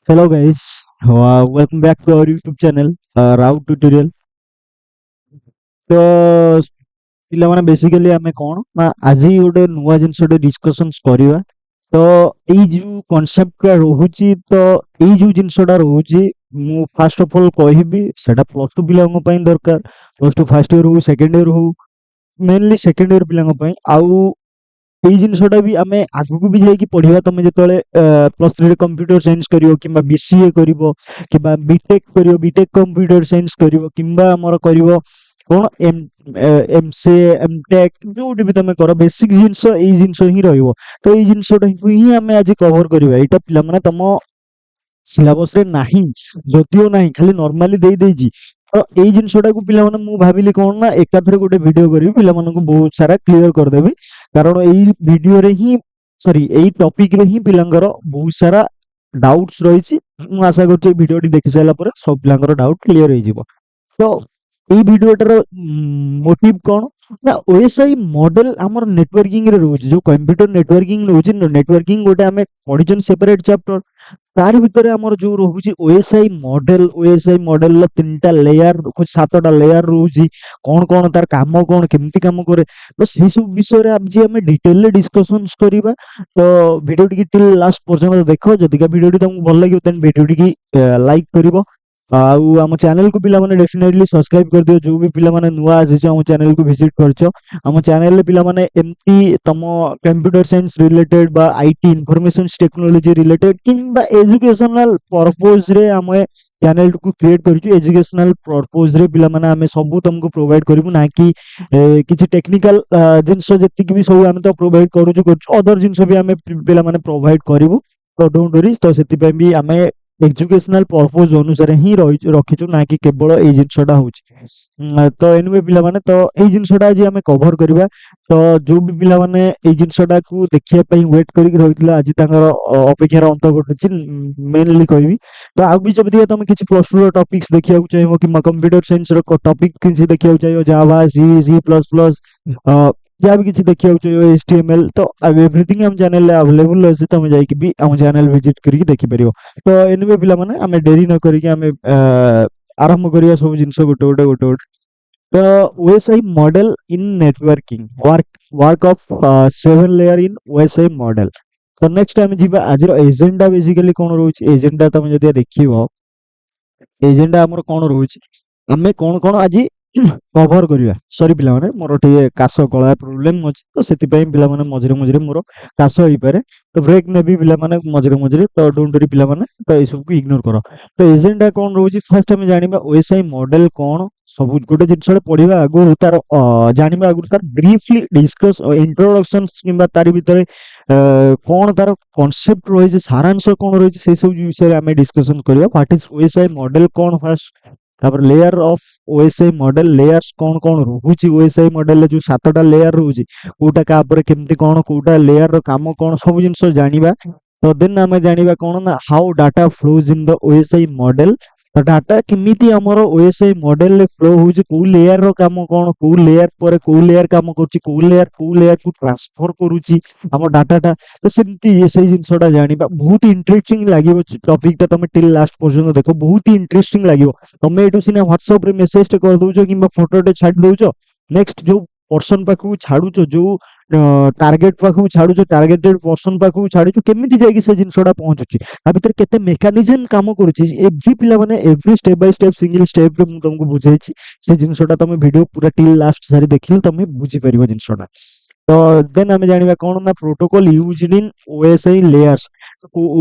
Hello guys, welcome back to our YouTube channel, Rao Tutorial. ତ ପିଲାମାନେ basically ଆମେ କଣ ନା ଆଜି ଗୋଟେ ନୂଆ ଜିନିଷଟେ ଡିସ୍କସନ୍ସ କରିବା। ତ ଏଇ ଯୋଉ କନସେପ୍ଟଟା ରହୁଛି ତ ଏଇ ଯୋଉ ଜିନିଷଟା ରହୁଛି ମୁଁ ଫାର୍ଷ୍ଟ ଅଫ୍ ଅଲ୍ କହିବି ସେଟା ପ୍ଲସ୍ ଟୁ ପିଲାଙ୍କ ପାଇଁ ଦରକାର। ପ୍ଲସ୍ ଟୁ ଫାର୍ଷ୍ଟ ଇୟର ହଉ ସେକେଣ୍ଡ ଇୟର ହଉ ମେନଲି ସେକେଣ୍ଡ ଇୟର ପିଲାଙ୍କ ପାଇଁ। ଆଉ ଏଇ ଜିନିଷଟା ବି ଆମେ ଆଗକୁ ବି ଯାଇକି ପଢିବା। ତମେ ଯେତେବେଳେ ପ୍ଲସ୍ ଥ୍ରୀରେ କମ୍ପ୍ୟୁଟର ସାଇନ୍ସ କରିବ କିମ୍ବା ବିସିଏ କରିବ କିମ୍ବା ବିଟେକ୍ କରିବ, ବିଟେକ୍ କମ୍ପ୍ୟୁଟର ସାଇନ୍ସ କରିବ କିମ୍ବା ଆମର କରିବ କଣ ଏମସିଏ ଏମଟେକ୍, ଯୋଉଠି ବି ତମେ କର ବେସିକ ଜିନିଷ ଏଇ ଜିନିଷ ହିଁ ରହିବ। ତ ଏଇ ଜିନିଷଟାକୁ ହିଁ ଆମେ ଆଜି କଭର କରିବା। ଏଇଟା ପିଲାମାନେ ତମ ସିଲାବସରେ ନାହିଁ, ଯଦିଓ ନାହିଁ ଖାଲି ନର୍ମାଲି ଦେଇଛି। ତ ଏଇ ଜିନିଷଟାକୁ ପିଲାମାନେ ମୁଁ ଭାବିଲି କଣ ନା ଏକାଥରେ ଗୋଟେ ଭିଡିଓ କରିବି, ପିଲାମାନଙ୍କୁ ବହୁତ ସାରା କ୍ଲିୟର କରିଦେବି। କାରଣ ଏଇ ଭିଡିଓରେ ହିଁ ଏଇ ଟପିକରେ ହିଁ ପିଲାଙ୍କର ବହୁତ ସାରା ଡାଉଟ୍ସ ରହିଛି। ମୁଁ ଆଶା କରୁଛି ଏଇ ଭିଡିଓଟି ଦେଖି ସାରିଲା ପରେ ସବୁ ପିଲାଙ୍କର ଡାଉଟ୍ କ୍ଲିୟର ହେଇଯିବ। ତ ଏଇ ଭିଡିଓଟାର ମୋଟିଭ କଣ ନା ଓଏସଆଇ ମଡେଲ ଆମର ନେଟୱାର୍କିଂ ରେ ରହୁଛି। ଯୋଉ କମ୍ପ୍ୟୁଟର ନେଟୱାର୍କିଂ ରହୁଛି, ନେଟୱାର୍କିଂ ଗୋଟେ ଆମେ ପଢିଛନ୍ତି ସେପାରେଟ ଚାପ୍ଟର। ତାରି ଭିତରେ ଆମର ଯୋଉ ରହୁଛି ଓଏସଆଇ ମଡେଲର ତିନିଟା ଲେୟାର, ସାତଟା ଲେୟାର ରହୁଛି। କଣ କଣ ତାର କାମ, କଣ କେମିତି କାମ କରେ, ତ ସେଇ ସବୁ ବିଷୟରେ ଆଜି ଆମେ ଡିଟେଲରେ ଡିସ୍କସନ୍ସ କରିବା। ତ ଭିଡିଓ ଟିକେ ଟିଲ୍ ଲାଷ୍ଟ ପର୍ଯ୍ୟନ୍ତ ଦେଖ। ଯଦିକା ଭିଡିଓଟି ତମକୁ ଭଲ ଲାଗିବ ଦେନ୍ ଭିଡିଓଟିକି ଲାଇକ୍ କରିବ। ଆଉ ଆମ ଚ୍ୟାନେଲକୁ ପିଲାମାନେ ଡେଫିନେଟଲି ସବସ୍କ୍ରାଇବ କରିଦିଅ। ଯୋଉ ବି ପିଲାମାନେ ନୂଆ ଆସିଛ ଆମ ଚ୍ୟାନେଲକୁ ଭିଜିଟ୍ କରିଛ, ଆମ ଚ୍ୟାନେଲରେ ପିଲାମାନେ ଏମିତି ତମ କମ୍ପ୍ୟୁଟର ସାଇନ୍ସ ରିଲେଟେଡ ବା ଆଇଟି ଇନଫର୍ମେସନ ଟେକ୍ନୋଲୋଜି ରିଲେଟେଡ କିମ୍ବା ଏଜୁକେସନାଲ ପର୍ପୋଜରେ ଆମେ ଚ୍ୟାନେଲକୁ କ୍ରିଏଟ୍ କରିଛୁ। ଏଜୁକେସନାଲ ପର୍ପୋଜରେ ପିଲାମାନେ ଆମେ ସବୁ ତମକୁ ପ୍ରୋଭାଇଡ କରିବୁ, ନା କି କିଛି ଟେକ୍ନିକାଲ ଜିନିଷ ଯେତିକି ବି ସବୁ ଆମେ ତ ପ୍ରୋଭାଇଡ କରୁଛୁ ଅଦର ଜିନିଷ ବି ଆମେ ପିଲାମାନେ ପ୍ରୋଭାଇଡ କରିବୁ। ତ ଡୋଣ୍ଟ ୱରି। ତ ସେଥିପାଇଁ ବି ଆମେ ଏଜୁକେସନାଲ ପର୍ପୋଜ ଅନୁସାରେ ହିଁ ରଖିଛୁ, ନା କି କେବଳ ଏଇ ଜିନିଷଟା ହଉଛି। ତ ଏନିୱେ ପିଲାମାନେ, ତ ଏଇ ଜିନିଷଟା ଆଜି ଆମେ କଭର କରିବା। ତ ଯୋଉ ବି ପିଲାମାନେ ଏଇ ଜିନିଷଟାକୁ ଦେଖିବା ପାଇଁ ୱେଟ୍ କରିକି ରହିଥିଲେ, ଆଜି ତାଙ୍କର ଅପେକ୍ଷାର ଅନ୍ତ ଘଟୁଛି। ମେନଲି କହିବି ତ ଆଉ ବି ଯଦି ତମେ କିଛି ପ୍ଲସ୍ ଟୁ ର ଟପିକ୍ସ ଦେଖିବାକୁ ଚାହିଁବ କିମ୍ବା କମ୍ପ୍ୟୁଟର ସାଇନ୍ସ ର ଟପିକ୍ କିଛି ଦେଖିବାକୁ ଚାହିଁବ, ଜାଭା, ସି ପ୍ଲସ୍ ପ୍ଲସ୍, ଯାହା ବି କିଛି ଦେଖିବାକୁ ଚାହିଁବ, HTML, ତ ଏଭ୍ରିଥିଙ୍ଗ ଆମ ଚ୍ୟାନେଲରେ ଆଭେଲେବୁଲ ଅଛି। ତମେ ଯାଇକି ବି ଆମ ଚ୍ୟାନେଲ ଭିଜିଟ୍ କରିକି ଦେଖିପାରିବ। ତ ଏନିୱେ ପିଲାମାନେ, ଆମେ ଡେରି ନ କରିକି ଆମେ ଆରମ୍ଭ କରିବା ସବୁ ଜିନିଷ ଗୋଟେ। ତ OSI model in networking, work of 7 layer in OSI model। ତ ନେକ୍ସଟ ଆମେ ଯିବା ଆଜିର ଏଜେଣ୍ଡା। ବେସିକାଲି କଣ ରହୁଛି ଏଜେଣ୍ଡା, ତମେ ଯଦି ଦେଖିବ ଏଜେଣ୍ଡା ଆମର କଣ ରହୁଛି, ଆମେ କଣ କଣ ଆଜି କଭର କରିବା। ସରି ପିଲାମାନେ, ମୋର ଟିକେ କାଶ ଗଳା ପ୍ରୋବ୍ଲେମ ଅଛି, ତ ସେଥିପାଇଁ ପିଲାମାନେ ମଝିରେ ମଝିରେ ମୋର କାଶ ହେଇପାରେ। ତ ବ୍ରେକ୍ ନେବି ପିଲାମାନେ ମଝିରେ ମଝିରେ। ତ ଡୋଣ୍ଟ ୱରି ପିଲାମାନେ, ତ ଏଇସବୁକୁ ଇଗ୍ନୋର କର। ତ ଏଜେଣ୍ଡା କଣ ରହୁଛି, ଫାର୍ଷ୍ଟ ଆମେ ଜାଣିବା OSI ମଡେଲ କଣ। ସବୁ ଗୋଟେ ଜିନିଷଟା ପଢିବା ଆଗରୁ ତାର ଜାଣିବା ଆଗରୁ ତାର ବ୍ରିଫଲି ଡିସ୍କସ୍ ଇଣ୍ଟ୍ରୋଡକ୍ସନ କିମ୍ବା ତାରି ଭିତରେ କଣ ତାର କନସେପ୍ଟ ରହିଛି, ସାରାଂଶ କଣ ରହିଛି, ସେଇ ସବୁ ବିଷୟରେ ଆମେ ଡିସ୍କସନ କରିବା। ହ୍ୱାଟ ଇଜ OSI ମଡେଲ କଣ ଫାର୍ଷ୍ଟ, ତାପରେ layer of OSI model, layers କଣ କଣ ରହୁଛି OSI ମଡେଲରେ, ଯୋଉ ସାତଟା ଲେୟାର ରହୁଛି କୋଉଟା କାପରେ କେମିତି କଣ, କୋଉଟା ଲେୟାର ର କାମ କଣ, ସବୁ ଜିନିଷ ଜାଣିବା। ତ ଦେନ୍ ଆମେ ଜାଣିବା କଣ ନା ହାଉ ଡାଟା ଫ୍ଲୋଜ ଇନ ଦ OSI ମଡେଲ। ତ ଡାଟା କେମିତି ଆମର OSI ମଡେଲରେ ଫ୍ଲୋ ହଉଛି, କୋଉ ଲେୟାର ର କାମ କଣ, କୋଉ ଲେୟାର ପରେ କୋଉ ଲେୟାର କାମ କରୁଛି, କୋଉ ଲେୟାରକୁ ଟ୍ରାନ୍ସଫର କରୁଛି ଆମ ଡାଟାଟା। ତ ସେମିତି ସେଇ ଜିନିଷଟା ଜାଣିବା। ବହୁତ ଇଣ୍ଟରେଷ୍ଟିଂ ଲାଗିବ ଟପିକଟା, ତମେ ଟିଲ୍ ଲାଷ୍ଟ ପର୍ଯ୍ୟନ୍ତ ଦେଖ, ବହୁତ ଇଣ୍ଟରେଷ୍ଟିଂ ଲାଗିବ। ତମେ ଏଠୁ ସିନା ହ୍ୱାଟ୍ସଆପରେ ମେସେଜଟେ କରିଦଉଛ କିମ୍ବା ଫଟୋଟେ ଛାଡି ଦଉଛ, ନେକ୍ସଟ ଯୋଉ ପର୍ସନ ପାଖକୁ ଛାଡୁଛ, ଯୋଉ ଟାର୍ଗେଟ ପାଖକୁ ଛାଡୁଛ, ଟାର୍ଗେଟେଡ ପର୍ସନ ପାଖକୁ ଛାଡୁଛ, କେମିତି ଯାଇକି ସେ ଜିନିଷଟା ପହଞ୍ଚୁଛି, ତା ଭିତରେ କେତେ ମେକାନିଜମ କାମ କରୁଛି, ଏଭ୍ରି ପିଲାମାନେ every step by step single ଷ୍ଟେପରେ ମୁଁ ତମକୁ ବୁଝେଇଛି। ସେ ଜିନିଷଟା ତମେ ଭିଡିଓ ପୁରା ଟିଲ୍ ଲାଷ୍ଟ ସାରି ଦେଖିଲେ ତମେ ବୁଝିପାରିବ ଜିନିଷଟା। ତ ଦେନ୍ ଆମେ ଜାଣିବା କଣ ନା protocol used in OSI layers.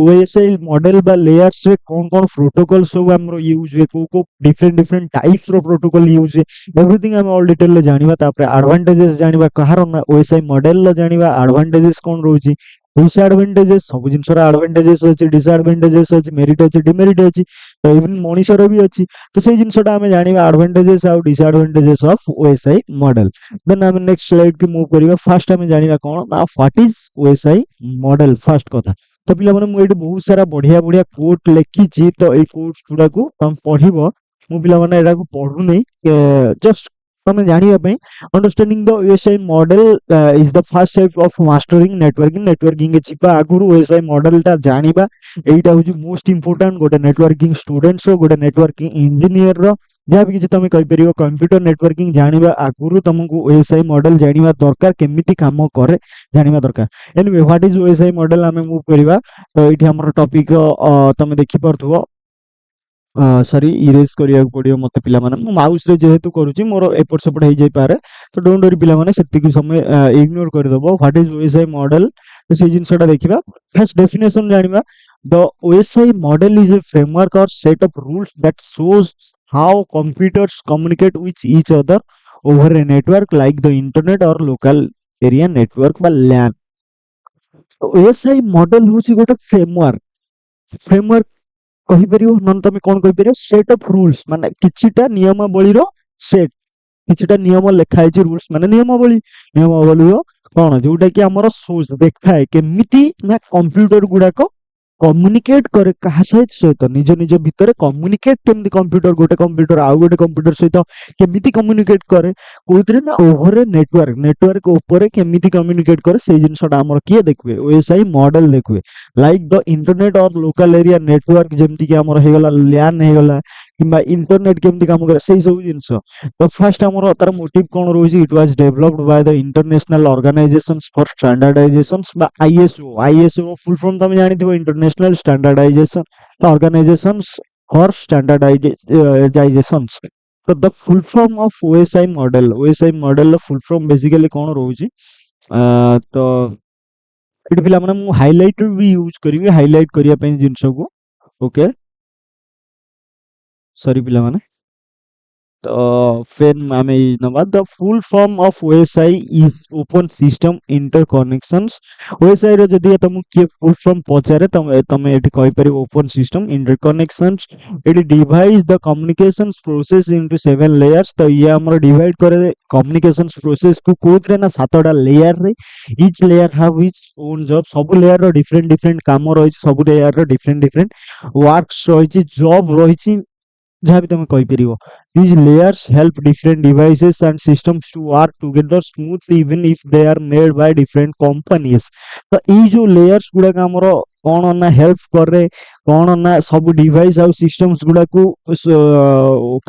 OSI model ବା ଲେୟାର୍ସ ରେ କଣ କଣ ପ୍ରୋଟୋକଲ ସବୁ ଆମର ୟୁଜ ହୁଏ, କୋଉ ଡିଫରେଣ୍ଟ ଟାଇପ୍ସ ର ପ୍ରୋଟୋକଲ ୟୁଜ ହୁଏ, ଏଭ୍ରିଥିଙ୍ଗ ଆମେ ଅଲ୍ ଡିଟେଲରେ ଜାଣିବା। ତାପରେ ଆଡଭାଣ୍ଟେଜେସ ଜାଣିବା କାହାର ନା OSI ମଡେଲର, ଜାଣିବା ଆଡଭାଣ୍ଟେଜେସ କଣ ରହୁଛି, ଡିସଆଡଭାଣ୍ଟେଜେସ, ସବୁ ଜିନିଷର ଆଡଭାଣ୍ଟେଜେସ ଅଛି, ଡିସଆଡଭାଣ୍ଟେଜେସ ଅଛି, ମେରିଟ ଅଛି, ଡିମେରିଟ ଅଛି, ତ ଇଭେନ ମଣିଷର ବି ଅଛି। ତ ସେଇ ଜିନିଷଟା ଆମେ ଜାଣିବା, ଆଡଭାଣ୍ଟେଜେସ ଆଉ ଡିସଆଡଭାଣ୍ଟେଜେସ ଅଫ OSI ମଡେଲ। ଦେନ୍ ଆମେ ନେକ୍ସଟ ସ୍ଲାଇଡ କି ମୁଭ୍ କରିବା। ଫାର୍ଷ୍ଟ ଆମେ ଜାଣିବା କଣ ନା what is OSI model. First କଥା, ତ ପିଲାମାନେ ମୁଁ ଏଇଠି ବହୁତ ସାରା ବଢିଆ ବଢିଆ କୋଟ ଲେଖିଛି, ତ ଏଇ କୋଟ ଗୁଡାକୁ ତମେ ପଢିବ। ମୁଁ ପିଲାମାନେ ଏଟାକୁ ପଢୁନି, ଜଷ୍ଟ ତମେ ଜାଣିବା ପାଇଁ understanding the OSI model is the first step of mastering networking ଯିବା ଆଗରୁ ଓଏସଆଇ ମଡେଲଟା ଜାଣିବା ଏଇଟା ହଉଛି ମୋଷ୍ଟ ଇମ୍ପୋର୍ଟାଣ୍ଟ ଗୋଟେ ନେଟୱାର୍କିଂ ଷ୍ଟୁଡେଣ୍ଟର ଗୋଟେ ନେଟୱାର୍କିଂ ଇଞ୍ଜିନିୟରର ଯାହା ବି କିଛି ତମେ କହିପାରିବ କମ୍ପ୍ୟୁଟର ନେଟୱାର୍କିଂ ଜାଣିବା ଆଗରୁ ତମକୁ ଓଏସଆଇ ମଡେଲ ଜାଣିବା ଦରକାର କେମିତି କାମ କରେ ଜାଣିବା ଦରକାର ଏନିୱେ ହ୍ୱାଟ ଇଜ ଓଏସଆଇ ମଡେଲ ଆମେ ମୁଭ୍ କରିବା ତ ଏଇଠି ଆମର ଟପିକ ତମେ ଦେଖିପାରୁଥିବ ସରି ଇରେଜ୍ କରିବାକୁ ପଡ଼ିବ ମୋତେ ପିଲାମାନେ ମୁଁ ମାଉସରେ ଯେହେତୁ କରୁଛି ମୋର ଏପଟ ସେପଟ ହେଇଯାଇପାରେ ତ ଡୋଣ୍ଟ ୱରି ପିଲାମାନେ ସେତିକି ସମୟ ଇଗ୍ନୋର କରିଦେବ ହ୍ୱାଟ ଇଜ୍ ଓଏସଆଇ ମଡେଲ ସେଇ ଜିନିଷଟା ଦେଖିବା ଫାର୍ଷ୍ଟ ଡେଫିନେସନ ଜାଣିବା the OSI model is a framework or set of rules that shows how computers communicate with each other over a network like the internet or local area network ବା LAN ଓଏସଆଇ model ହେଉଛି ଗୋଟେ framework କହିପାରିବ ନହେଲେ ତମେ କଣ କହିପାରିବ set of rules ମାନେ କିଛିଟା ନିୟମାବଳୀର ସେଟ୍ କିଛିଟା ନିୟମ ଲେଖା ହେଇଛି ରୁଲ୍ସ ମାନେ ନିୟମାବଳୀର କଣ ଯୋଉଟା କି ଆମର ଦେଖାଏ କେମିତି ନା କମ୍ପ୍ୟୁଟର ଗୁଡାକ କମ୍ୟୁନିକେଟ୍ କରେ କାହା ସହିତ ନିଜ ନିଜ ଭିତରେ କମ୍ୟୁନିକେଟ୍ କେମିତି ଗୋଟେ କମ୍ପ୍ୟୁଟର ଆଉ ଗୋଟେ କମ୍ପ୍ୟୁଟର ସହିତ କେମିତି କମ୍ୟୁନିକେଟ୍ କରେ କୋଉଥିରେ ନା ଓଭର ନେଟୱାର୍କ ଉପରେ କେମିତି କମ୍ୟୁନିକେଟ୍ କରେ ସେଇ ଜିନିଷଟା ଆମର କିଏ ଦେଖିବେ ଓଏସଆଇ ମଡେଲ ଦେଖିବେ like the internet or local area network ଯେମିତିକି ଆମର ହେଇଗଲା ଲ୍ୟାନ୍ ହେଇଗଲା କିମ୍ବା ଇଣ୍ଟରନେଟ୍ କେମିତି କାମ କରେ ସେଇ ସବୁ ଜିନିଷ ତ ଫାର୍ଷ୍ଟ ଆମର ତାର ମୋଟିଭ କଣ ରହୁଛି it was developed by the international organisations for standardisations ବା ଆଇଏସଓ ଫୁଲ ଫର୍ମ ତମେ ଜାଣିଥିବ international standardisation organisations for standardisations ତ the full form of OSI ମଡେଲର ଫୁଲ ଫର୍ମ ବେସିକାଲି କଣ ରହୁଛି ତ ଏଠି ପିଲାମାନେ ମୁଁ ହାଇଲାଇଟର ବି ୟୁଜ କରିବି ହାଇଲାଇଟ କରିବା ପାଇଁ ଜିନିଷକୁ ଓକେ ସରି ପିଲାମାନେ ତ ଫେନ୍ ଆମେ ନବା the full form of OSI is open system interconnections OSI ର ଯଦି ତମକୁ କିଏ ଫୁଲ ଫର୍ମ ପଚାରେ ତମେ ଏଠି କହିପାରିବ ଓପନ ସିଷ୍ଟମ ଇଣ୍ଟରକନେକ୍ସନ୍ସ ଏଠି ଡିଭାଇଡ ଦ କମ୍ୟୁନିକେସନ୍ସ ପ୍ରୋସେସ ଇନଟୁ 7 ଲେୟर्स ତ ଇଏ ଆମର ଡିଭାଇଡ करे କମ୍ୟୁନିକେସନ୍ସ ପ୍ରୋସେସ କୁ କୋଉଥିରେ ନା 7ଟା ଲେୟର ରେ each layer have each own job ସବୁ ଲେୟର ର ଡିଫରେଣ୍ଟ କାମ ରହିଛି ସବୁ ଲେୟର ର ଡିଫରେଣ୍ଟ ୱାର୍କସ ରହିଛି ଜବ ରହିଛି ଯାହା ବି ତମେ କହିପାରିବ these layers help different devices and systems to work together smoothly even if they are made by different companies ତ ଏଇ ଯୋଉ layers ଗୁଡାକ ଆମର କଣ ନା ହେଲ୍ପ କରେ କଣ ନା ସବୁ ଡିଭାଇସ ଆଉ ସିଷ୍ଟମ୍ସ ଗୁଡାକୁ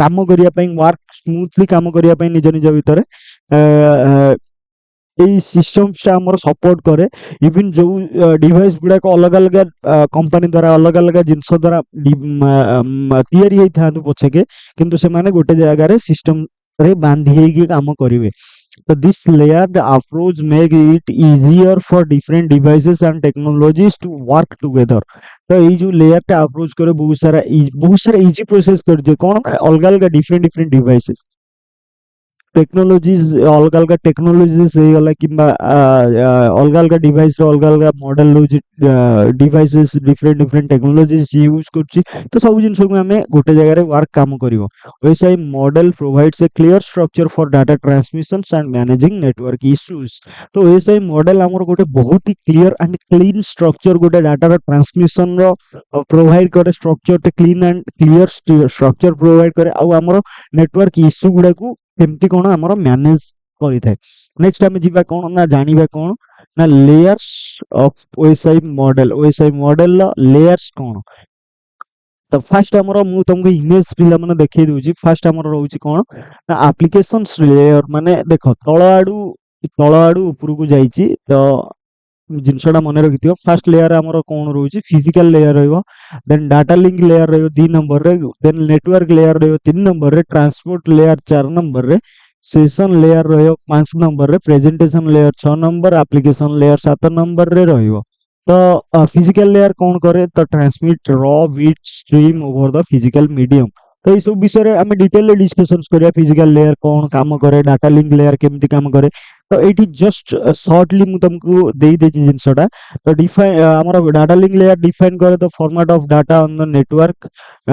କାମ କରିବା ପାଇଁ ୱାର୍କ ସ୍ମୁଥଲି କାମ କରିବା ପାଇଁ ନିଜ ନିଜ ଭିତରେ এই সিস্টেমসটা ଆମର ସପୋର୍ଟ କରେ ଇଭିନ୍ ଯୋଉ ଡିଭାଇସ ଗୁଡାକ ଅଲଗା ଅଲଗା କମ୍ପାନୀ ଦ୍ୱାରା ଅଲଗା ଅଲଗା ଜିନିଷ ଦ୍ୱାରା ତିଆରି ହେଇଥାନ୍ତୁ ପଛକେ କିନ୍ତୁ ସେମାନେ ଗୋଟେ ଜାଗାରେ ସିଷ୍ଟମରେ ବାନ୍ଧି ହେଇକି କାମ କରିବେ ତ this layered approach make it easier for different devices and technologies to work together ତ ଏଇ ଯୋଉ ଲେୟାରଟା ଆପ୍ରୋଚ କରେ ବହୁତ ସାରା ଇଜି ପ୍ରୋସେସ କରିଦିଏ କଣ ଅଲଗା ଅଲଗା ଡିଫରେଣ୍ଟ ଡିଭାଇସେସ୍ टेक्नोलॉजीज अलग अलग टेक्नोलॉजीज ହେଇଗଲା କିମ୍ବା ଅଲଗା ଅଲଗା ଡିଭାଇସ ର ଅଲଗା ଅଲଗା ମଡେଲ ରହୁଛି ଡିଭାଇସେସ୍ ଡିଫରେଣ୍ଟ ଟେକ୍ନୋଲॉजीज ୟୁଜ କରୁଛି ତ ସବୁ ଜିନିଷକୁ ଆମେ ଗୋଟେ ଜାଗାରେ ୱାର୍କ କାମ କରିବ OSI model provides a clear structure for data transmissions and managing network issues ତ OSI model ଆମର ଗୋଟେ ବହୁତ ହି କ୍ଲିୟର ଆଣ୍ଡ କ୍ଲିନ ଷ୍ଟ୍ରକ୍ଚର ଗୋଟେ ଡାଟାର ଟ୍ରାନ୍ସମିଶନ ର ପ୍ରୋଭାଇଡ କରେ ଷ୍ଟ୍ରକ୍ଚର ଟେ clean and clear structure provide କରେ ଆଉ ଆମର ନେଟୱାର୍କ ଇସ୍ୟୁ ଗୁଡାକୁ କେମିତି କଣ ଆମର ମ୍ୟାନେଜ କରିଥାଏ ନେକ୍ସଟ ଆମେ ଯିବା କଣ ନା ଜାଣିବା କଣ ନା ଲେୟର୍ସ ଅଫ ଓଏସଆଇ ମଡେଲ ର ଲେୟର୍ସ କଣ ତ ଫାର୍ଷ୍ଟ ଆମର ମୁଁ ତମକୁ ଇମେଜ ପିଲାମାନେ ଦେଖେଇ ଦଉଛି ଫାର୍ଷ୍ଟ ଆମର ରହୁଛି କଣ ନା ଆପ୍ଲିକେସନ୍ସ ଲେୟର ମାନେ ଦେଖ ତଳ ଆଡୁ ଉପରକୁ ଯାଇଛି ତ ଜିନିଷଟା ମନେ ରଖିଥିବ ଫାର୍ଷ୍ଟ ଲେୟାର ଆମର କଣ ରହୁଛି ଫିଜିକାଲ ଲେୟାର ରହିବ ଦେନ୍ ଡାଟା ଲିଙ୍କ ଲେୟାର ରହିବ 2 ନମ୍ବରରେ ଦେନ୍ ନେଟୱାର୍କ ଲେୟାର ରହିବ 3 ନମ୍ବରରେ ଟ୍ରାନ୍ସପୋର୍ଟ ଲେୟାର 4 ନମ୍ବରରେ ସେସନ ଲେୟାର ରହିବ 5 ନମ୍ବରରେ presentation layer 6 number application layer 7 ନମ୍ବରରେ ରହିବ ତ ଫିଜିକାଲ ଲେୟାର କଣ କରେ ତ ଟ୍ରାନ୍ସମିଟ ର bit stream over the physical medium ତ ଏଇ ସବୁ ବିଷୟରେ ଆମେ ଡିଟେଲରେ ଡିସ୍କସନ୍ସ କରିବା ଫିଜିକାଲ ଲେୟାର କଣ କାମ କରେ ଡାଟା ଲିଙ୍କ ଲେୟାର କେମିତି କାମ କରେ ତ ଏଇଠି ଜଷ୍ଟ ସର୍ଟଲି ମୁଁ ତମକୁ ଦେଇଦେଇଛି ଜିନିଷଟା ତ ଆମର ଡାଟା ଲିଙ୍କ ଲେୟାର ଡିଫାଇନ୍ କରେ the format of data on the network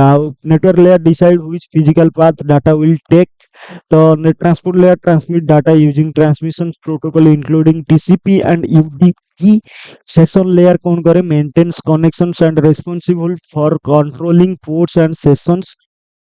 ଆଉ network layer decide which physical path data will take ତ transport layer transmit data using transmission protocol including TCP and UDP session layer कौन करे maintains connections and responsible for controlling ports and sessions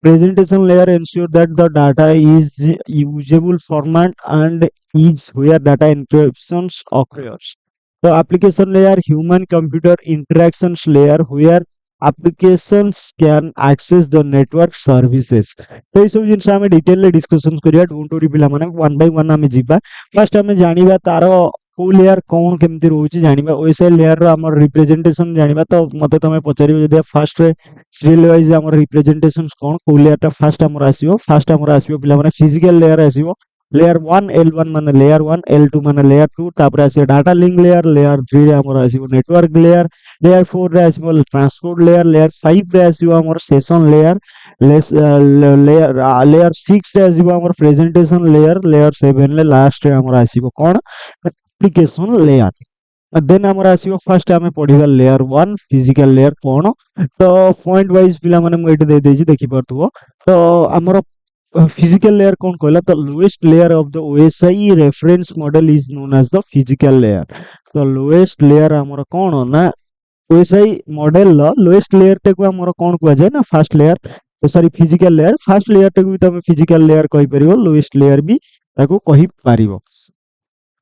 Presentation layer ensure that the data is usable format and is where data encryptions occurs. The application layer, human computer interactions layer, where applications can access the network services. तो ये सब जिनस आमे detail ले discussion करिया don't worry पिला माने one by one आमे जिबा फर्स्ट आमे जानिबा तारो को लेयर कोन केमति रहउची जानिबा ओएसआई लेयर रो हमर रिप्रेजेंटेशन जानिबा तो मते तमे पचारिबो जदि फर्स्ट रे सीरियल वाइज हमर रिप्रेजेंटेशंस कोन को लेयर ता फर्स्ट हमर आसीबो पिला माने फिजिकल लेयर आसीबो लेयर 1 L1 माने लेयर 1 L2 माने लेयर 2 तापर आसी डाटा लिंक लेयर लेयर 3 रे हमर आसीबो नेटवर्क लेयर लेयर 4 रे आसीबो ट्रांसपोर्ट लेयर लेयर 5 रे आसीबो हमर सेशन लेयर लेयर 6 रे आसीबो हमर प्रेजेंटेशन लेयर लेयर 7 ले लास्ट रे हमर आसीबो कोन एप्लीकेशन लेयर देन हमर आसीबो फर्स्ट आमे पढिबा लेयर 1 फिजिकल लेयर कोन तो पॉइंट वाइज पिला माने म एटे दे देजी देखि परथुबो तो हमर physical layer कौन कहला the lowest layer of the OSI reference model is known as the physical layer तो lowest layer हमर कौन ना OSI model ला lowest layer टे को हमर कौन कुआ जाय ना first layer तो sorry physical layer first layer टे को भी तमे physical layer कहि परिबो lowest layer भी ताको कहि परिबो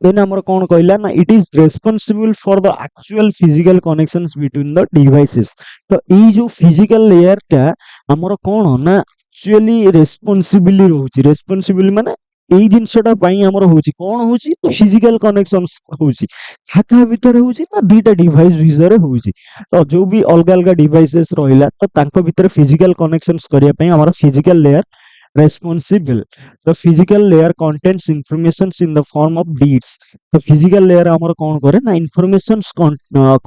then हमर कौन कहला ना it is responsible for the actual physical connections between the devices तो ई जो physical layer टा हमर कौन ना एक्चुअली रेस्पोंसिबली रहउची रेस्पोंसिबल माने एई जिंसटा पई हमर होची कोन होची फिजिकल कनेक्शंस होची खाका भीतर होची ना दुईटा डिवाइस भीतर होची तो जो भी अलग अलग डिवाइसेस रहिला तो तांको भीतर फिजिकल कनेक्शंस करिया पई हमर physical layer responsible the physical layer contains informations in the form of bits तो physical layer हमर कोन करे ना informations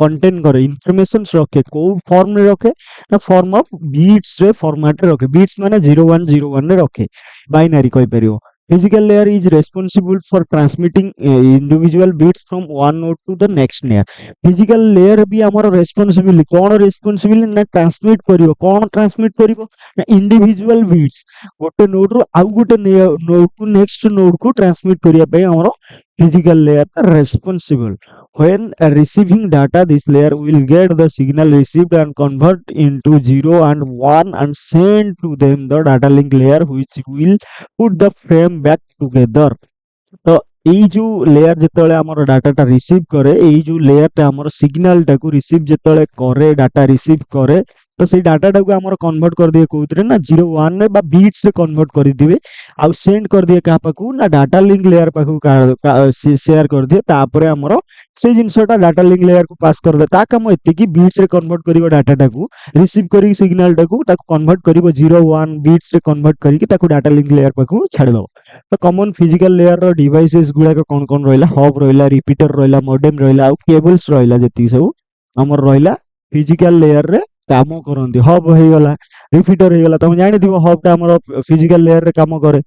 contain करे informations रखे को फॉर्म में रखे ना फॉर्म ऑफ बीट्स रे फॉर्मेट रे रखे बीट्स माने 0101 रे रखे बाइनरी कहि परियो physical layer is responsible for transmitting individual bits from one node to the next layer physical layer भी हमर responsibility कोन responsibility ना ट्रांसमिट करियो कोन ट्रांसमिट करियो ना इंडिविजुअल बीट्स गोटे नोड रो आउ गोटे नोड टू नेक्स्ट नोड को ट्रांसमिट करिया पे हमर physical layer responsible when receiving data this layer will get the signal received and convert into 0 and 1 and send to them the data link layer which will put the frame back together तो এই जो layer जेतले हमर data टा receive करे এই जो layer टा हमर सिग्नल टा को रिसीव जेतले करे डाटा रिसीव करे तो से डाटा टा को हमर कन्वर्ट कर दिए कोउतरे ना 01 ने बा बीट्स रे कन्वर्ट कर दिबे आ सेंड कर दिए का पाकू ना डाटा लिंक लेयर पाकू शेयर कर दिए तापरे हमर से जिंसटा डाटा लिंक लेयर को पास कर दे ता काम एते की बीट्स रे कन्वर्ट करिवो डाटा टा को रिसीव करी सिग्नल टा को ताको कन्वर्ट करिवो 01 बीट्स रे कन्वर्ट करी कि ताको डाटा लिंक लेयर पाकू छाड़ दो तो कॉमन फिजिकल लेयर रो डिवाइसेस गुडा को कोन रहिला हब रहिला रिपीटर रहिला मॉडेम रहिला आ केबल्स रहिला जति सब हमर रहिला फिजिकल लेयर रे काम करंदी हब होई गला रिपीटर होई गला तुम जानि दिबो हब ता हमर फिजिकल लेयर रे काम करे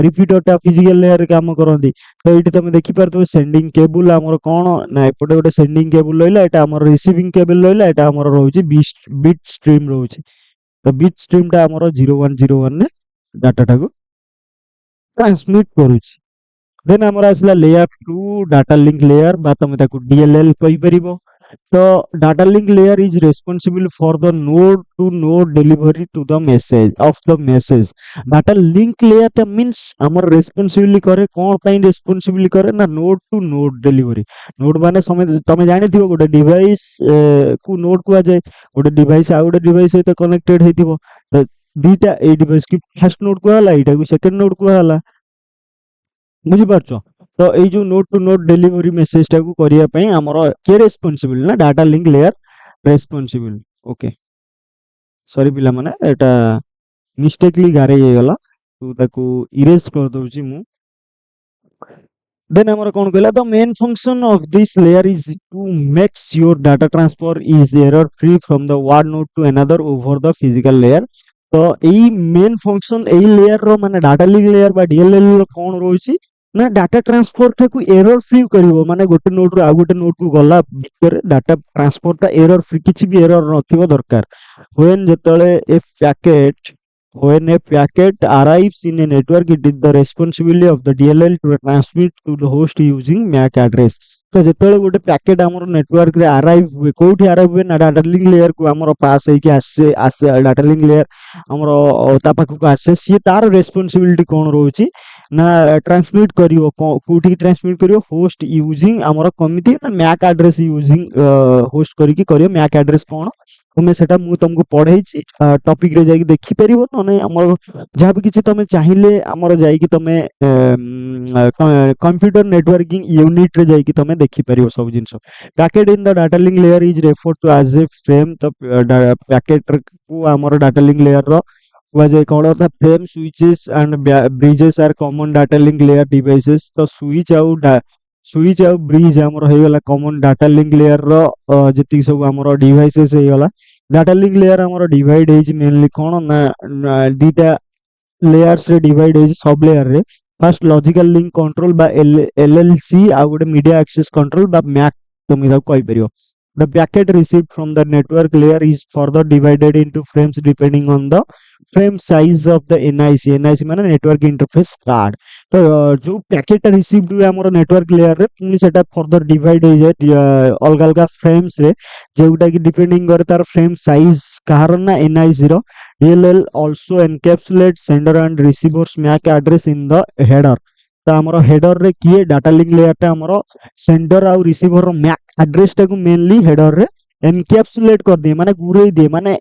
रिपीटर ता फिजिकल लेयर रे काम करंदी तो एठी तुम देखि परतो सेंडिंग केबल हमर कोन ना एपटे गोटे सेंडिंग केबल रहिला एटा हमर रिसीविंग केबल रहिला एटा हमर रहउची बिट स्ट्रीम रहउची तो बिट स्ट्रीम ता हमर 0101 ने डाटा टा को ट्रांसमिट करूची देन हमर आसला लेयर 2 डाटा लिंक लेयर बा तमे ताको डीएलएल कहि परिबो तो data link layer is responsible for the node to node delivery to the message of the message data link layer ता मींस हमर रेस्पोंसिबिलिटी करे कोन पई रेस्पोंसिबिलिटी करे ना node to node delivery node माने समय तमे जानि थिबो गोटे डिवाइस को नोड को जाय गोटे डिवाइस आ गोटे डिवाइस सहित कनेक्टेड हेतिबो तो दीटा ए डिवाइस की फर्स्ट नोड को हला एटा को सेकंड नोड को हला बुझी पारछो तो এই जो node to node delivery message टा को करिया पई हमर के रेस्पोंसिबल ना data link layer responsible okay sorry पिला माने एटा मिस्टेकली गारे गला तो ताको इरेज कर दोची मु then हमर कोन कहला the main function of this layer is to make sure data transfer is error free from the one node to another over the physical layer तो এই मेन फंक्शन এই लेयर रो माने डाटा लिंक लेयर बा DLL रो कोन रोची ना data transfer टा को error free करिवो माने गोटे नोड रो आ गोटे नोड को गला भीतर डाटा ट्रांसफर टा एरर फ्री किछि भी एरर नथिबो दरकार when जेतले ए packet when a packet arrives in a network it is the responsibility of the DLL to transmit to the host using MAC address तो जेतेବେଳେ ଗୋଟେ ପ୍ୟାକେଟ ଆମର ନେଟୱାର୍କ ରେ ଆରାଇଭ ହୁଏ, କୋଉଠି ଆରାଇଭ ହୁଏ ନା ଡାଟା ଲିଙ୍କ ଲେୟର କୁ ଆମର ପାସ୍ ହେଇକି ଆସେ ଆସେ ଡାଟା ଲିଙ୍କ ଲେୟର ଆମର ତା ପାଖକୁ ଆସେ, ସିଏ ତାର ରେସ୍ପନ୍ସିବିଲିଟି କଣ ରହୁଛି ନା ଟ୍ରାନ୍ସମିଟ କରିବ କୋଉଠି ଟ୍ରାନ୍ସମିଟ କରିବ ହୋଷ୍ଟ ୟୁଜିଂ ଆମର କେମିତି ନା ମ୍ୟାକ୍ ଆଡ୍ରେସ ୟୁଜିଂ ହୋଷ୍ଟ କରିକି କରିବ। ମ୍ୟାକ୍ ଆଡ୍ରେସ କଣ ତମେ ସେଟା ମୁଁ ତମକୁ ପଢେଇଛି, ଟପିକ ରେ ଯାଇକି ଦେଖିପାରିବ, ନହେଲେ ଆମର ଯାହା ବି କିଛି ତମେ ଚାହିଁଲେ ଆମର ଯାଇକି ତମେ कंप्यूटर नेटवर्किंग यूनिट रे जाइए तुम देखिपर सब जिन packet in the data link layer is refer to as a frame. तो पैकेट को आमर डाटा लिंक लेयर रो कौन था frame switches and bridges are common data link layer devices. तो स्विच आउ ब्रिज आमर होगला कॉमन डाटा लिंक लेयर रो जी सब आमर डिवाइसेस होगला। डाटा लिंक लेयर आमर डिवाइड है मेनली कौन ना दीटा लेयर्स रे डिवाइड है सब लेयर रे। फर्स्ट लॉजिकल लिंक कंट्रोल बा एलएलसी आ गोटे मीडिया एक्सेस कंट्रोल बा मैक तुम इदा कहि परियो। The packet received from the network layer is further divided into frames depending on the frame size of the NIC। NIC माने network interface card. तो जो पैकेट रिसीव्ड हुए हमर नेटवर्क लेयर रे पुनी सेटा फर्दर डिवाइड हो जाए अलग अलग फ्रेम्स रे, जेउटा कि डिपेंडिंग करे तार फ्रेम साइज कहार ना NIC row. DLL also encapsulate sender and receivers MAC address in the header। तो हमर हेडर रे किए डाटा लिंक लेयर टा हमर सेंडर आउ रिसीवर रो मैक एड्रेस टा को मेनली हेडर रे एनकैप्सुलेट कर दिए माने गुरई दिए माने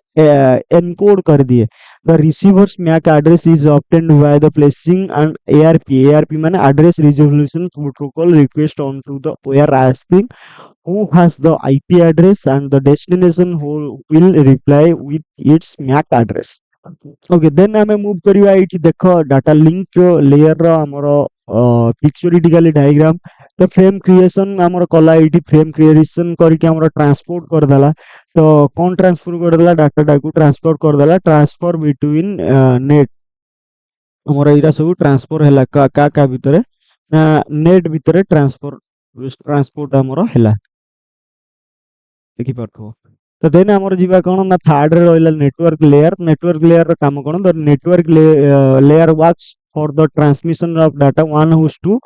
एनकोड कर दिए। The receivers MAC address is obtained by the placing and ARP माने address resolution protocol request on to the wire asking who has the IP address and the destination who will reply with its MAC address। Okay then आमे move करिवा एठी देखो data link layer रो हमरो pictorially diagram. तो frame creation हमरो कला एठी फ्रेम क्रिएशन करके हमरो ट्रांसपोर्ट कर देला। तो कौन ट्रांसफर कर देला डाटा टाकू ट्रांसपोर्ट कर देला ट्रांसफर बिटवीन नेट हमरो एरा सब ट्रांसफर हैला का भितरे ना नेट भितरे ट्रांसपोर्ट हमरो हैला देखि पाथो। तो देन हमर जीवा कोन ना थर्ड रे रहला नेटवर्क लेयर रो काम कोन the network layer works for the transmission of data one host to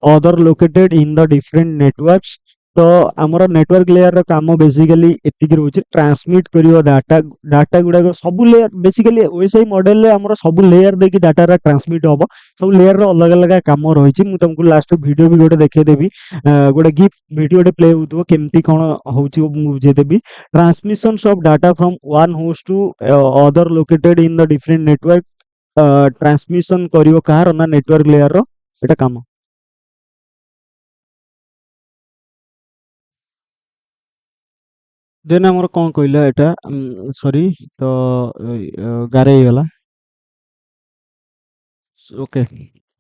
other located in the different networks. तो हमर नेटवर्क लेयर रो काम बेसिकली एतिक रहउछ ट्रांसमिट करियो डाटा गुडा को सब लेयर बेसिकली OSI मॉडल ले हमर सब लेयर देकी डाटा रा ट्रांसमिट होबो। सब लेयर रो अलग अलग काम रहिछि मु तुमको लास्ट वीडियो भी गोटे देखे देबी गोटे गिफ्ट वीडियो प्ले होतो केमती कोन होउछि मु बुझे देबी। Transmissions of data from one host to other located in the different network transmission करियो कार ना नेटवर्क लेयर रो एटा काम। देन हमर कोन कहला एटा सॉरी तो गारे गला ओके।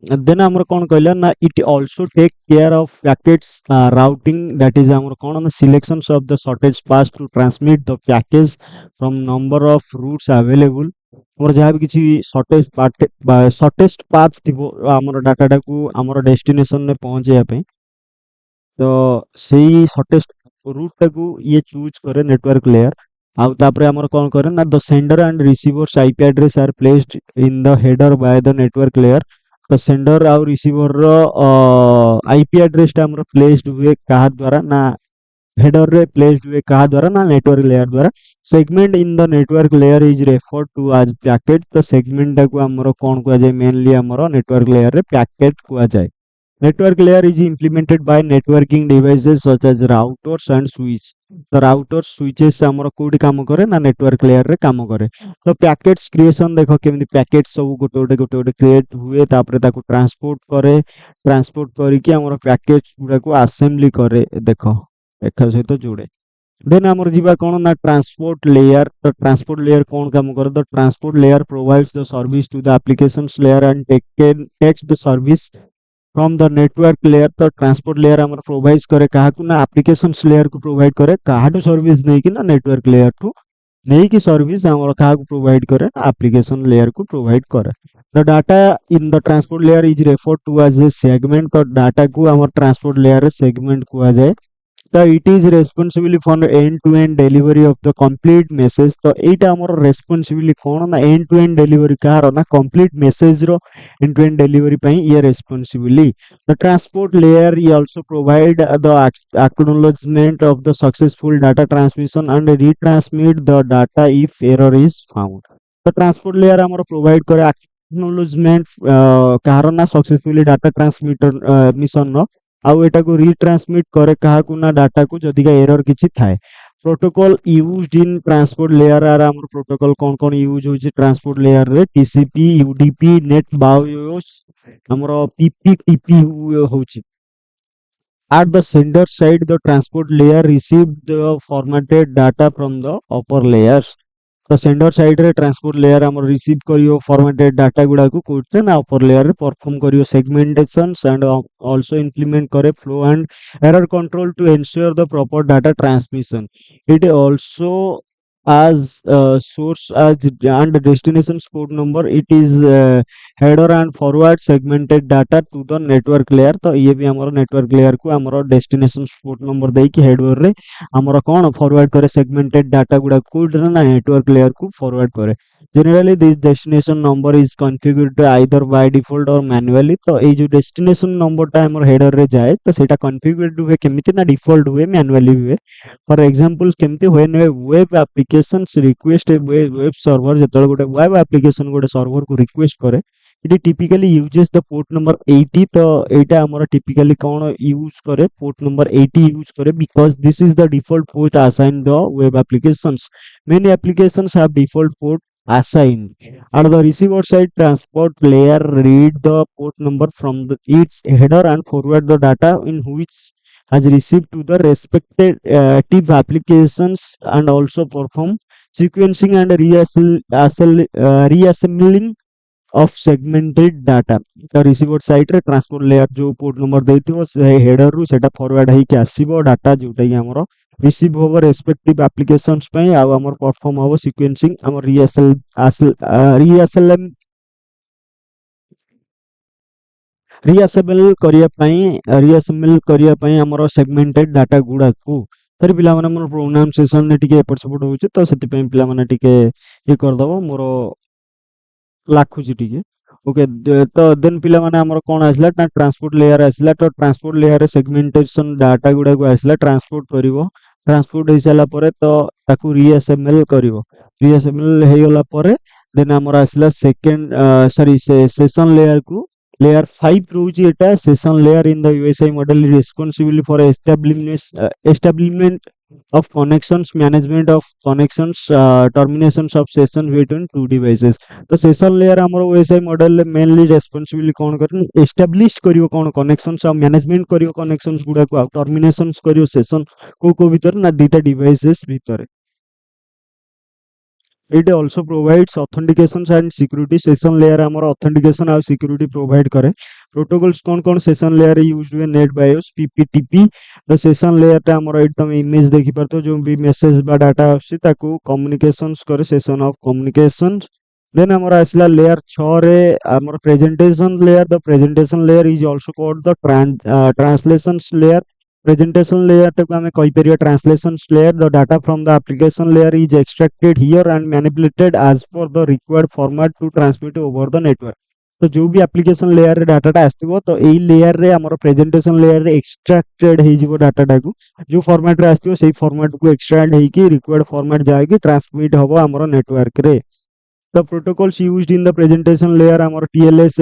देन हमर कोन कहला ना it also take care of packets routing that is हमर कोन ना selections of the shortage path to transmit the package from number of routes available. और जहाँ भी किसी शॉर्टेस्ट पाथ थिबो हमर डाटा टाकू हमर डेस्टिनेशन में पहुंचे पे तो सही शॉर्टेस्ट रूट टाकू ये चूज करे नेटवर्क लेयर। आउ तापरे हमर कोन करे ना the sender and receivers IP address are placed in the header by the network layer. तो सेंडर आउ रिसीवर रो IP एड्रेस टा हमर प्लेस्ड हुए कहा द्वारा ना हेडर रे प्लेस्ड हुए कहा द्वारा ना नेटवर्क लेयर द्वारा। Segment in the network layer is refer to as packet. तो सेगमेंट टाकू हमर कोन को जाय मेनली हमर नेटवर्क लेयर रे पैकेट को जाय। Network layer is implemented by networking devices such as routers and switch। तो routers switches से हमर कोडी काम करे ना नेटवर्क लेयर रे काम करे। तो पैकेट्स क्रिएशन देखो केमि पैकेट सब गोटे क्रिएट हुए तापरे ताको ट्रांसपोर्ट करी कि हमर पैकेट्स गुडा को असेंबली करे देखो एक सहित जोड़े। देन हमर जीवा कोन ना ट्रांसपोर्ट लेयर। तो ट्रांसपोर्ट लेयर कोन काम करे the transport layer provides the service to the applications layer and takes the service from the network layer. तो ट्रांसपोर्ट लेयर हमर प्रोवाइड करे कहा को ना एप्लीकेशंस लेयर को प्रोवाइड करे कहा टू सर्विस नहीं कि ना नेटवर्क लेयर टू नहीं कि सर्विस हमर कहा को प्रोवाइड करे एप्लीकेशन लेयर को प्रोवाइड करे। The data in the transport layer is refer to as a segment. तो डाटा को हमर ट्रांसपोर्ट लेयर रे सेगमेंट को आ जाए। तो it is responsible for end to end delivery of the complete message तो एटा हमर रेस्पॉन्सिबिलिटी कोन ना एंड टू एंड डिलीवरी कार ना कंप्लीट मेसेज रो एंड टू एंड डिलीवरी पई ये responsibility the transport layer also provide the acknowledgement of the successful data transmission and retransmit the data if error is found the transport layer हमर provide करे acknowledgement कार ना successfully data transmitter mission नो आउ एटा को रिट्रांसमिट करे कहा कुना डाटा को जदी का एरर किछि थाए protocol used in transport layer are हमर प्रोटोकॉल कोन कोन यूज होछि ट्रांसपोर्ट लेयर रे टीसीपी यूडीपी नेट बायोस हमर पीपी टीपी होछि at the sender side the transport layer received the formatted data from the upper layers तो sender side रे transport layer हमर रिसीव करियो फॉर्मेटेड डाटा गुडा को कोठे ना अपर लेयर रे परफॉर्म करियो सेगमेंटेशंस एंड आल्सो इंप्लीमेंट करे flow and error control to ensure the proper data transmission it also as source as and destination port number it is header and forward segmented data to the network layer तो ये भी हमारा network layer को हमारा destination port number दे कि header रे हमारा कौन फॉरवर्ड करे सेगमेंटेड डाटा गुडा को ना नेटवर्क लेयर को फॉरवर्ड करे generally this destination number is configured either by default or manually तो ये जो डेस्टिनेशन नंबर टा हमर हेडर रे जाए तो सेटा कॉन्फ़िगर्ड हुए केमिति ना डिफॉल्ट हुए मैनुअली हुए फॉर एग्जांपल केमती when a web applications request a web server जतल गोटे वेब एप्लीकेशन गोटे सर्वर को रिक्वेस्ट करे it typically uses the port number 80 तो एटा हमर टिपिकली कोन यूज करे पोर्ट नंबर 80 यूज करे because this is the default port assign the web applications many applications have default port assigned at the receiver side transport layer read the port number from its header and forward the data in which has received to the respective applications and also perform sequencing and reassembling of segmented data the receiver side रे transport layer जो port number देथिबो से header रू सेटा forward हेई के आसीबो data जोटा कि हमरो receive hover respective applications पे आ हमर परफॉर्म होबो सीक्वेंसिंग हमर रीअसेंबल करिया पई हमर सेगमेंटेड डाटा गुडा को तरी पिला माने हमर प्रोनाउंसिएशन ने टिके एपट सपोर्ट होउचे तो सेति पे पिला माने टिके ये कर दबो मोर लाखुची टिके ओके तो देन पिला माने हमर कोन आसला ना ट्रांसपोर्ट लेयर आसला तो ट्रांसपोर्ट लेयर रे सेगमेंटेशन डाटा गुडा को आसला ट्रांसपोर्ट करिवो ट्रांसपोर्ट होई साला परे तो ताकू रीअसेंबल करिवो रीअसेंबल हे गला परे देन हमर आसला सेकंड सॉरी सेशन लेयर को layer 5 रोची Etah session layer in the USI model responsible for establishment of connections management of connections terminations of session between two devices तो सेशन लेयर हमर OSI model mainly responsible कोन करन establish करियो कोन connections और management करियो connections गुडा को terminations करियो session को भीतर ना दीटा डिवाइसेस भीतर it also provides authentications and security session layer हमर authentication और security provide करे protocols कौन कौन session layer यूज हुए net bios pptp the session layer टा हमर एट तुम इमेज देखि परतो जो भी मैसेज बा डाटा आसी ताको कम्युनिकेशंस करे सेशन ऑफ कम्युनिकेशंस देन हमर आसला लेयर 6 रे हमर presentation layer the presentation layer is also called the translations layer presentation layer to hame कहि परियो translation layer the data from the application layer is extracted here and manipulated as per the required format to transmit over the network तो जो भी application layer रे data आस्तिबो तो एई layer रे हमर presentation layer रे एक्सट्रैक्टेड हे जिवो डाटा टाकू जो फॉर्मेट रे आस्तिबो सेही फॉर्मेट को एक्सट्रैक्ट हेई कि रिक्वायर्ड फॉर्मेट जाय कि ट्रांसमिट होबो हमर नेटवर्क रे the protocols used in the presentation layer amar TLS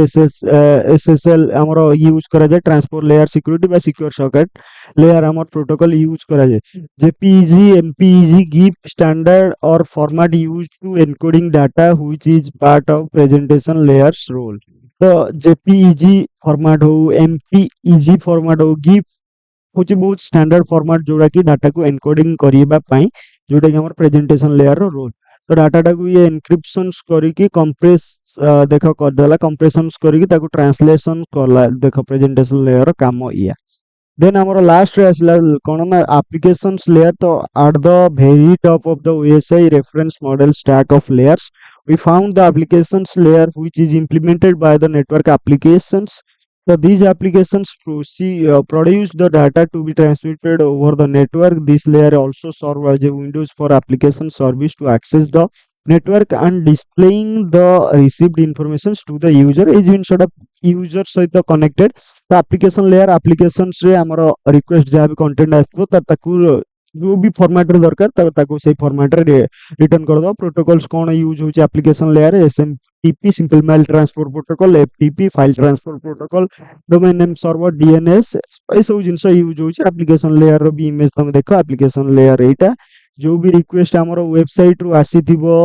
SSL amar use करा जाए transport layer security by secure socket layer amar protocol use करा जाए JPEG MPEG give standard or format used to encoding data which is part of presentation layers role तो JPEG format हो MPEG format हो give होची बहुत standard format जोड़ा कि data को एनकोडिंग करिबा पई जोटा कि हमर प्रेजेंटेशन लेयर रो रोल तो डाटा टाकू ये एनक्रिप्शंस करी कि कंप्रेस देखो कर देला कंप्रेशंस करी कि ताकू ट्रांसलेशन करला देखो प्रेजेंटेशन लेयर काम इया देन हमर लास्ट रे आसला कोन ना एप्लीकेशंस लेयर तो at the very top of the OSI reference model stack of layers we found the applications layer which is implemented by the network applications So these applications produce the data to be transmitted over the network. This layer also serve as a windows for application service to access the network and displaying the received informations to the user. is in sort of user सहित connected. तो application layer applications रे हमरो request जहाँ भी content आसो ताकू जो भी फॉर्मेट रे दरकार ताकू से फॉर्मेट रे रिटर्न कर दो. प्रोटोकॉल्स कौन यूज होची application layer SMTP simple mail transport protocol FTP file transport protocol domain name server DNS ए सब जिनस यूज होची एप्लिकेशन लेयर रो भी इमेज तुम देखो एप्लिकेशन लेयर एटा जो भी रिक्वेस्ट हमर वेबसाइट रु आसीथिबो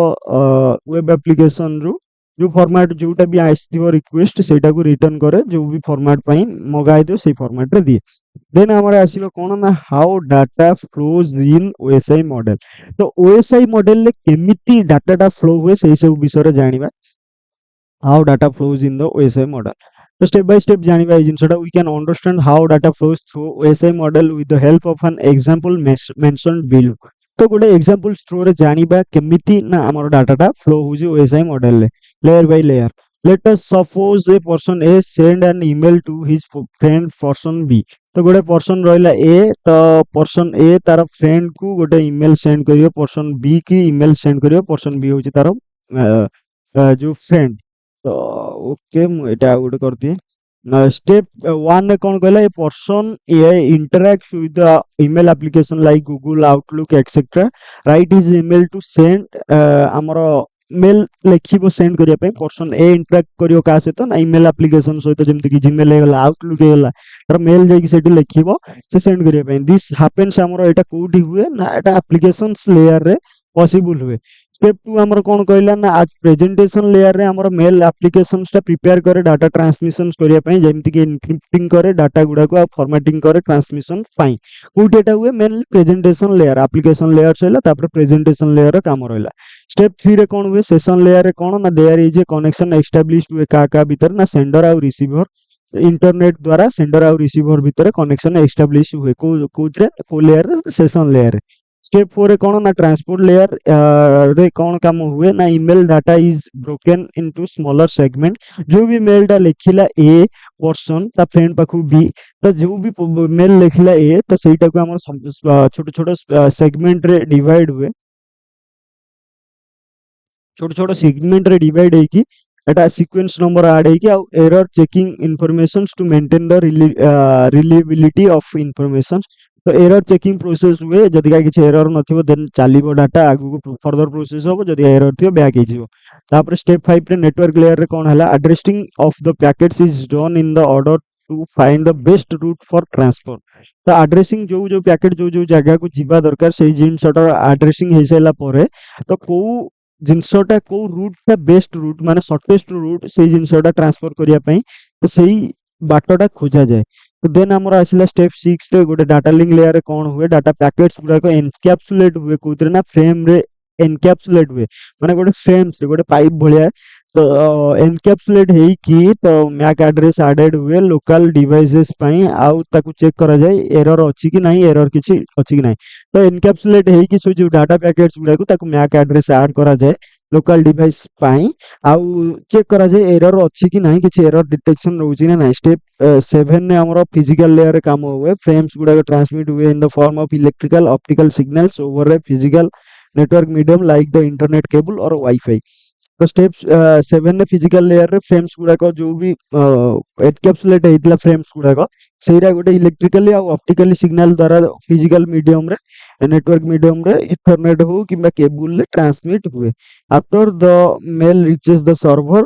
वेब एप्लिकेशन रु जो फॉर्मेट जोटा भी आसीथिबो रिक्वेस्ट सेटा को रिटर्न करे जो भी फॉर्मेट पई मगाई दो से फॉर्मेट रे दिए. देन हमारे आसीबो कोन ना how data flows in OSI model. तो ओएसआई मॉडल ले केमिति डाटा फ्लो हुए से सब विषय रे जानिबा how data flows in the OSI model. So step by step जानिबा A जिनसटा we can understand how data flows through OSI model with the help of an example mentioned below. तो गोटे example through रे जानिबा केमिति ना हमर डाटाटा flow होजी OSI model ले layer by layer. Let us suppose a person A send an email to his friend person B. तो गोटे person रहिला A तो पर्सन A तार फ्रेंड को गोटे ईमेल सेंड करियो पर्सन B की ईमेल सेंड करियो पर्सन B होची तार जो फ्रेंड. तो ओके मु एटा गोटे करती स्टेप 1 रे कोन कहला a person a interact with the email application like Google Outlook etcetera right his email to send हमर मेल लेखिबो सेंड करिया पे पर्सन ए इंटरैक्ट करियो का से तो ना ईमेल एप्लीकेशन सहित जेमति कि जीमेल हे गला आउटलुक हे गला तर मेल जाई कि सेठी लेखिबो से सेंड करिया पे दिस हैपेंस हमर एटा कोडी हुए ना एटा एप्लीकेशंस लेयर रे पॉसिबल हुए. स्टेप 2 हमर कोन कहला ना आज प्रेजेंटेशन लेयर रे हमर मेल एप्लीकेशंस टा प्रिपेयर करे डाटा ट्रांसमिशन करिया पई जेमति कि एन्क्रिप्टिंग करे डाटा गुडा को फॉर्मेटिंग करे ट्रांसमिशन पई कोठी एटा हुए mail presentation layer application layer सैला तापर प्रेजेंटेशन लेयर रे काम रहला. स्टेप 3 रे कोन हुए सेशन लेयर रे कोन ना there is a connection established हुए का भीतर ना सेंडर और रिसीवर इंटरनेट द्वारा सेंडर और रिसीवर भीतर कनेक्शन एस्टैब्लिश हुए को लेयर रे सेशन लेयर. स्टेप 4 रे कोन ना ट्रांसपोर्ट लेयर रे कोन काम हुए ना email data is broken into smaller segment जो भी मेल डा लिखिला ए पर्सन ता फ्रेंड पाखु बी तो जो भी मेल लिखिला ए तो सेटा को हमर छोट छोट सेगमेंट रे डिवाइड हुए छोट छोट सेगमेंट रे डिवाइड है कि एटा सीक्वेंस नंबर ऐड है कि error checking informations to maintain the reliability of information. तो एरर चेकिंग प्रोसेस हुए जदि का किछ एरर नथिबो देन चालिबो डाटा आगु को फर्दर प्रोसेस होबो जदि एरर थियो बैक हिजिबो. तापर स्टेप 5 रे नेटवर्क लेयर रे कोन हला addressing of the packets is done in the order to find the best route for transfer. तो एड्रेसिंग जो पैकेट जो जगह को जिबा दरकार सेही जिनसटर एड्रेसिंग हे सैला परे तो को जिनसटा को रूट टा बेस्ट रूट माने शॉर्टेस्ट रूट से जिनसटा ट्रांसफर करिया पई तो सेही बाटटा खोजा जाए. तो देन हमर आसिला स्टेप 6 रे गोटे डाटा लिंक लेयर रे कोन हुए डाटा पैकेट्स गुडा को एनकैप्सुलेट हुए कोतरे ना फ्रेम रे एनकैप्सुलेट हुए माने गोटे फ्रेम्स रे गोटे पाइप भलिया तो एनकैप्सुलेट हेई कि तो मैक एड्रेस एडेड हुए लोकल डिवाइसेस पई आउ ताकू चेक करा जाए एरर अछि कि नहीं एरर किछि अछि कि नहीं. तो एनकैप्सुलेट हेई कि सो जो डाटा पैकेट्स गुडा को ताकू मैक एड्रेस ऐड करा जाए लोकल डिवाइस पई आउ चेक करा जाए एरर अछि कि नहीं किछि एरर डिटेक्शन रहउछि ना नहीं. स्टेप 7 ने हमरो फिजिकल लेयर रे काम हुए फ्रेम्स गुडा को ट्रांसमिट हुए in the form of electrical optical signals over a physical network medium like the internet cable और वाईफाई. तो स्टेप 7 ने फिजिकल लेयर रे फ्रेम्स गुडा को जो भी एनकैप्सुलेट हेइतला फ्रेम्स गुडा को सेरा गोटे इलेक्ट्रिकली और ऑप्टिकली सिग्नल द्वारा फिजिकल मीडियम रे नेटवर्क मीडियम रे इथरनेट हो किबा केबल ले ट्रांसमिट हुए. After the mail reaches the server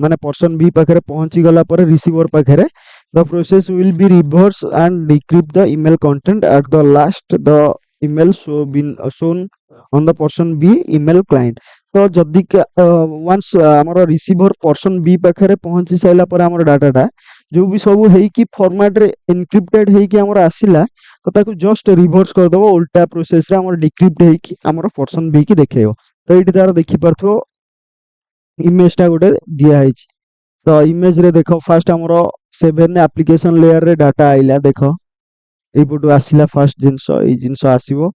माने पर्सन बी पाखरे पहुंची गला पर रिसीवर पाखरे the process will be reverse and decrypt the email content at the last the email shown on the person B email client. तो जदि once हमर receiver person B पाखरे पहुंची साइला पर हमर डाटाटा जो भी सब हेई कि फॉर्मेट रे एन्क्रिप्टेड हेई कि हमर आसिला तो ताकू जस्ट रिवर्स कर दबो उल्टा प्रोसेस रे हमर डिक्रिप्ट हेई कि हमर पर्सन बी की देखेबो. तो एठी तार देखि परथो इमेज टा गोटे दिया है. तो इमेज रे देखो फर्स्ट हमर 7 ने एप्लीकेशन लेयर रे डाटा आइला देखो एपटू आसिला फर्स्ट जिंस ए जिंस आसीबो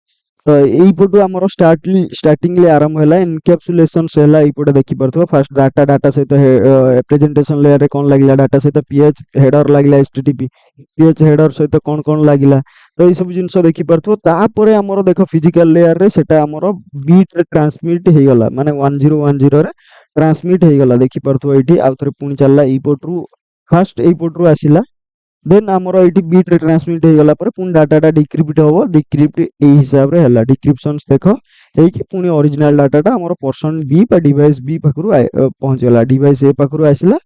तो ଏଇପଟୁ ଆମର ଷ୍ଟାର୍ଟିଂରେ ଆରମ୍ଭ ହେଲା ଏନକ୍ୟାପସୁଲେସନ୍ସ ହେଲା। ଏଇପଟେ ଦେଖିପାରୁଥିବ ଫାଷ୍ଟ ଡାଟା ସହିତ ପ୍ରେଜେଣ୍ଟେସନ ଲେୟାରରେ କ'ଣ ଲାଗିଲା, ଡାଟା ସହିତ ପିଏଚ୍ ହେଡର ଲାଗିଲା, ଏଚଟିଟିପି ପିଏଚ୍ ହେଡର ସହିତ କ'ଣ ଲାଗିଲା। ତ ଏଇସବୁ ଜିନିଷ ଦେଖିପାରୁଥିବ। ତାପରେ ଆମର ଦେଖ ଫିଜିକାଲ ଲେୟାରରେ ସେଟା ଆମର ବିଟ୍ରେ ଟ୍ରାନ୍ସମିଟ୍ ହେଇଗଲା, ମାନେ 1010ରେ ଟ୍ରାନ୍ସମିଟ୍ ହେଇଗଲା। ଦେଖିପାରୁଥିବ ଏଇଠି ଆଉ ଥରେ ପୁଣି ଚାଲିଲା ଏଇପଟରୁ, ଫାଷ୍ଟ ଏଇପଟରୁ ଆସିଲା, ଦେନ୍ ଆମର ଏଇଠି ବିଟ୍ରେ ଟ୍ରାନ୍ସମିଟ୍ ହେଇଗଲା ପରେ ପୁଣି ଡାଟାଟା ଡିକ୍ରିପ୍ଟ ହବ। ଡିକ୍ରିପ୍ଟ ଏଇ ହିସାବରେ ହେଲା, ଡିକ୍ରିପ୍ସନ୍ସ ଦେଖ ହେଇକି ପୁଣି ଅରିଜିନାଲ ଡାଟାଟା ଆମର ପର୍ସନ ବି ବା ଡିଭାଇସ୍ ବି ପାଖରୁ ପହଞ୍ଚିଗଲା। ଡିଭାଇସ୍ ଏ ପାଖରୁ ଆସିଲା,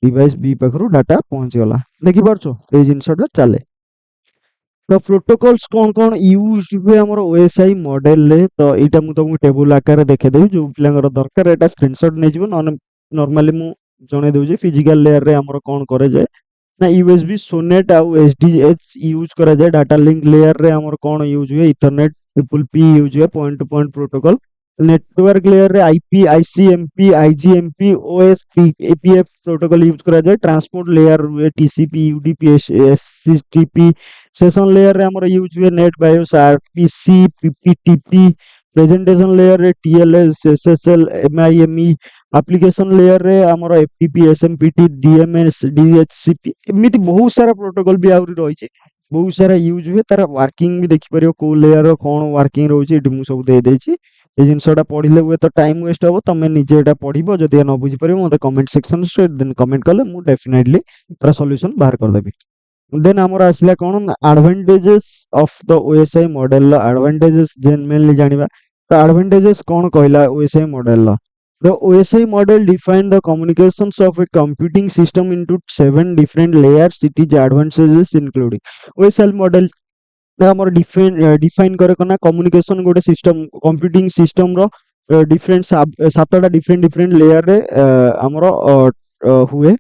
ଡିଭାଇସ୍ ବି ପାଖରୁ ଡାଟା ପହଞ୍ଚିଗଲା। ଦେଖିପାରୁଛ ଏଇ ଜିନିଷଟା ଚାଲେ। ତ ପ୍ରୋଟୋକଲ୍ସ କ'ଣ ୟୁଜ ହୁଏ ଆମର ଓଏସ୍ଆଇ ମଡେଲରେ, ତ ଏଇଟା ମୁଁ ତମକୁ ଟେବୁଲ ଆକାରରେ ଦେଖେଇଦେବି। ଯୋଉ ପିଲାଙ୍କର ଦରକାର ଏଇଟା ସ୍କ୍ରିନସଟ୍ ନେଇଯିବ, ନହେଲେ ନର୍ମାଲି ମୁଁ ଜଣେଇ ଦଉଛି ଫିଜିକାଲ ଲେୟାରରେ ଆମର କ'ଣ କରାଯାଏ ନା ୟୁଏସବି ସୋନେଟ୍ ଆଉ ଏସଡିଏଚ୍ ୟୁଜ କରାଯାଏ। ଡାଟା ଲିଙ୍କ ଲେୟାରରେ ଆମର କ'ଣ ୟୁଜ ହୁଏ, ଇଥରନେଟ୍ ट्रिपल पी यूज हुए, point to point protocol. Network layer रे IP ICMP IGMP OSP APF protocol use करा जाए। ट्रांसपोर्ट लेयर हुए TCP UDP SCTP. Session layer रे हमर यूज हुए NetBIOS RPC PPTP. Presentation layer रे TLS SSL MIME. Application layer रे हमर एफटीपी एसएमपीटी डीएमएस डीएचसीपी। एमिति बहुत सारा प्रोटोकॉल भी आउरी रहिছে, बहुत सारा यूज हुए। तार वर्किंग भी देखिपर कौ लेयर कौन वर्किंग रोचे ये मुझे सब दे देछि। ये जिनसटा पढ़ले हुए तो टाइम वेस्ट हम, तुम निजे एटा पढ़िबो। जदि न बुझी पारिबो मते कमेंट सेक्शन से देन कमेंट कले मु डेफिनेटली तार सॉल्यूशन बाहर कर देबी। देन हमर आसला कोन advantages of the OSI model. Advantages जेनमेनली जानिबा। तो एडवांटेजेस कोन कहला OSI model. The OSI model define the communications of a computing system into 7 different layers. It is advantages including OSI model हमर डिफाइन करे कना कम्युनिकेशन गोटे सिस्टम कंप्यूटिंग सिस्टम रो different सातटा डिफरेंट डिफरेंट लेयर रे हमर हुए।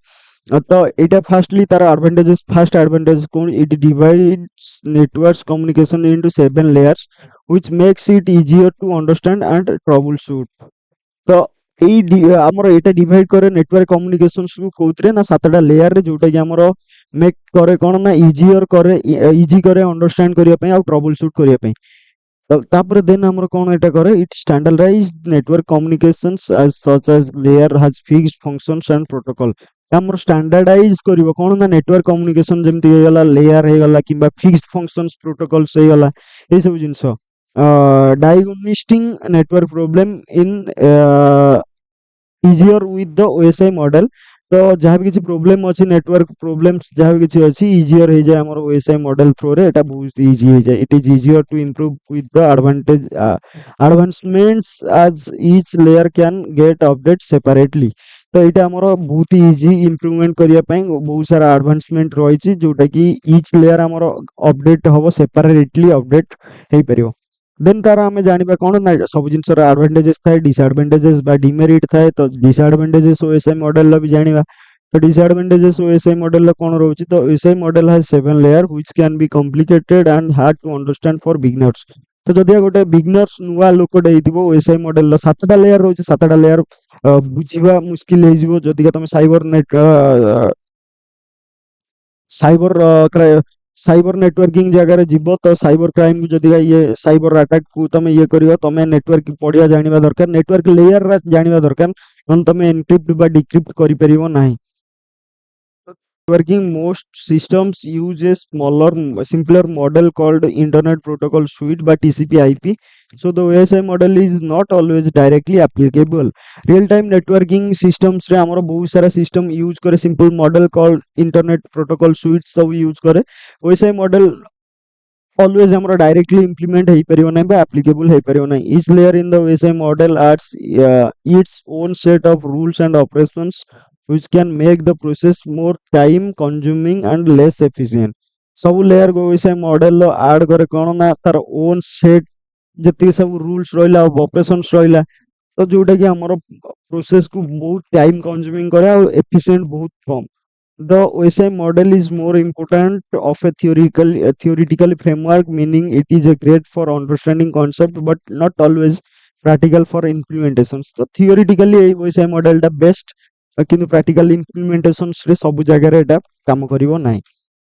तो एटा फास्टली तार advantages, first advantage cone, it divides networks communication into 7 layers which makes it easier to understand and troubleshoot। तो ଆମର ଏଇଟା ଡିଭାଇଡ करे नेटवर्क कम्युनिकेशंस को कोउतरे ना सातटा लेयर रे, जोटा कि हमरो मेक करे कोन ना इजियर करे, इजी करे अंडरस्टैंड करिया पई आ ट्रबल शूट करिया पई। तापर देन हमरो कोन एटा करे, it standardize network communications as such as layer has fixed functions and protocol. हमरो स्टैंडर्डाइज करिवो कोन ना नेटवर्क कम्युनिकेशन जेमति हे गला लेयर हे गला किबा फिक्स्ड फंक्शंस प्रोटोकॉल्स हे गला, ए सब जिंस diagnosing network problem in easier with the OSI model। तो जहाँ भी किसी प्रोब्लेम अच्छी नेटवर्क प्रोब्लेम्स जहाँ भी किसी अच्छी इजियर हो जाए हमारे OSI मॉडल थ्रू रे, एटा बहुत इजी हो जाए। It is easier to improve with the advantage advancements as each layer can get update separately. तो यहाँ हमारा बहुत इजी इम्प्रूवमेंट करिया पई बहुत सारा एडवांसमेंट रही जोटा कि ईच लेयर हमारा अपडेट हम सेपरेटली अपडेट हो पार। देन तार आम जाना कौन ना सब जिन एडवांटेजेस थाए, डिसएडवांटेजेस बा डिमेरिट थाए। तो डिसएडवांटेजेस ओएसआई मॉडल भी जानिबा। तो डिसएडवांटेजेस ओएसआई मॉडल कौन रोची, तो OSI model has 7 layer which can be complicated and hard to understand for beginners. तो जदि गोटे बिगिनर्स नुआ लोकटे हेतिबो ओएसआई मॉडल 7टा लेयर रोची, 7टा लेयर बुझिबा मुश्किल हे जिवो। जदि तुम साइबर साइबर नेटवर्किंग जगह जीव, तो साइबर क्राइम जदि ये साइबर अटैक को तुम ये कर, तुम नेटवर्क पढ़िया जाना दरकार, नेटवर्क लेयर जाना दरकार, तुम एनक्रिप्ट बा डिक्रिप्ट कर पारिबो नाही। Working most systems use a smaller, simpler model called Internet Protocol Suite by TCP/IP. So the OSI model is not always directly applicable. Real-time networking systems रे हमारा बहुत सारा system use करे simple model called Internet Protocol Suite सब use करे। OSI model always हमारा directly implement है परियो नहीं बा applicable है परियो नहीं। Each layer in the OSI model adds its own set of rules and operations which can make the process more time consuming and less efficient। Sub layer को OSI model add करे कोन ना तार own set जति सब rules रहिला operations रहिला, तो जोटा कि हमर प्रोसेस को बहुत टाइम कंज्यूमिंग करे और एफिशिएंट बहुत कम। The OSI model is more important of a theoretical framework, meaning it is a great for understanding concept but not always practical for implementations। तो theoretically OSI model टा best, किंतु practical implementations रे सब जगह रे एटा काम करिवो नाही।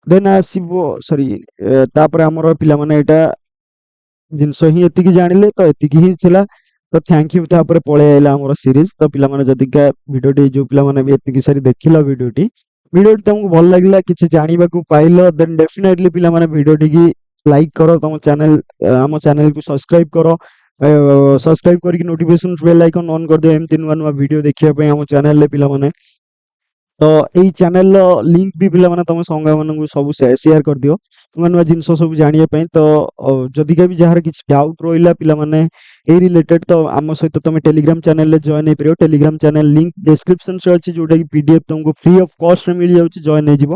देन आसीबो सॉरी तापर हमर पिला माने एटा ଜିନିଷ ହିଁ ଏତିକି ଜାଣିଲେ, ତ ଏତିକି ହିଁ ଥିଲା। ତ ଥ୍ୟାଙ୍କ ୟୁ। ତାପରେ ପଳେଇ ଆଇଲା ଆମର ସିରିଜ। ତ ପିଲାମାନେ ଯଦିକା ଭିଡ଼ିଓଟି ଯୋଉ ପିଲାମାନେ ବି ଏତିକି ସାରି ଦେଖିଲ ଭିଡ଼ିଓଟି ତମକୁ ଭଲ ଲାଗିଲା, କିଛି ଜାଣିବାକୁ ପାଇଲ, ଦେନ୍ ଡେଫିନେଟଲି ପିଲାମାନେ ଭିଡ଼ିଓଟିକି ଲାଇକ୍ କର, ତମ ଚ୍ୟାନେଲ ଆମ ଚ୍ୟାନେଲକୁ ସବସ୍କ୍ରାଇବ କର, ସବସ୍କ୍ରାଇବ କରିକି ନୋଟିଫିକେସନ ବେଲ୍ ଆଇକନ୍ ଅନ୍ କରିଦିଅ ଏମିତି ନୂଆ ନୂଆ ଭିଡ଼ିଓ ଦେଖିବା ପାଇଁ ଆମ ଚ୍ୟାନେଲରେ ପିଲାମାନେ। ତ ଏଇ ଚ୍ୟାନେଲର ଲିଙ୍କ ବି ପିଲାମାନେ ତମ ସାଙ୍ଗମାନଙ୍କୁ ସବୁ ସେୟାର କରିଦିଅ ନୂଆ ନୂଆ ଜିନିଷ ସବୁ ଜାଣିବା ପାଇଁ। ତ ଯଦିକା ବି ଯାହାର କିଛି ଡାଉଟ ରହିଲା ପିଲାମାନେ ଏଇ ରିଲେଟେଡ, ତ ଆମ ସହିତ ତମେ ଟେଲିଗ୍ରାମ ଚ୍ୟାନେଲରେ ଜଏନ୍ ହେଇପାରିବ। ଟେଲିଗ୍ରାମ ଚ୍ୟାନେଲ ଲିଙ୍କ ଡେସ୍କ୍ରିପସନରେ ଅଛି, ଯୋଉଟା କି PDF ତମକୁ ଫ୍ରି ଅଫ୍ କଷ୍ଟରେ ମିଳିଯାଉଛି, ଜଏନ୍ ହେଇଯିବ।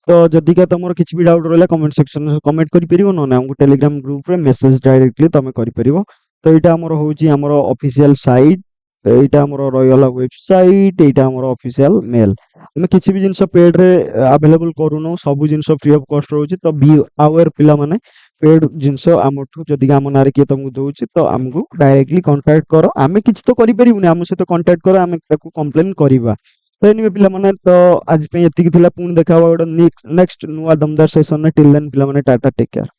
ତ ଯଦିକା ତମର କିଛି ବି ଡାଉଟ ରହିଲା କମେଣ୍ଟ ସେକ୍ସନରେ କମେଣ୍ଟ କରିପାରିବ, ନହେଲେ ଆମକୁ ଟେଲିଗ୍ରାମ ଗ୍ରୁପରେ ମେସେଜ ଡାଇରେକ୍ଟଲି ତମେ କରିପାରିବ। ତ ଏଇଟା ଆମର ହଉଛି ଆମର ଅଫିସିଆଲ ସାଇଟ୍, ଏଇଟା ଆମର ରହିଗଲା ୱେବସାଇଟ୍, ଏଇଟା ଆମର ଅଫିସିଆଲ ମେଲ୍। ଆମେ କିଛି ବି ଜିନିଷ ପେଡରେ ଆଭେଲେବଲ କରୁନୁ, ସବୁ ଜିନିଷ ଫ୍ରି ଅଫ୍ କଷ୍ଟ ରହୁଛି। ତ ବି ଆୱେର ପିଲାମାନେ, ପେଡ୍ ଜିନିଷ ଆମଠୁ ଯଦି ଆମ ନାଁରେ କିଏ ତମକୁ ଦଉଛି ତ ଆମକୁ ଡାଇରେକ୍ଟଲି କଣ୍ଟାକ୍ଟ କର। ଆମେ କିଛି ତ କରିପାରିବୁନି, ଆମ ସହିତ କଣ୍ଟାକ୍ଟ କର, ଆମେ ତାକୁ କମ୍ପ୍ଲେନ କରିବା। ତ ଏନିୱେ ପିଲାମାନେ, ତ ଆଜି ପାଇଁ ଏତିକି ଥିଲା। ପୁଣି ଦେଖା ହବା ଗୋଟେ ନେକ୍ସଟ ନୂଆ ଦମଦାର ସେସନରେ। ଟିଲ୍ ଦେନ୍ ପିଲାମାନେ, ଟାଟା, ଟେକ୍ କେୟାର।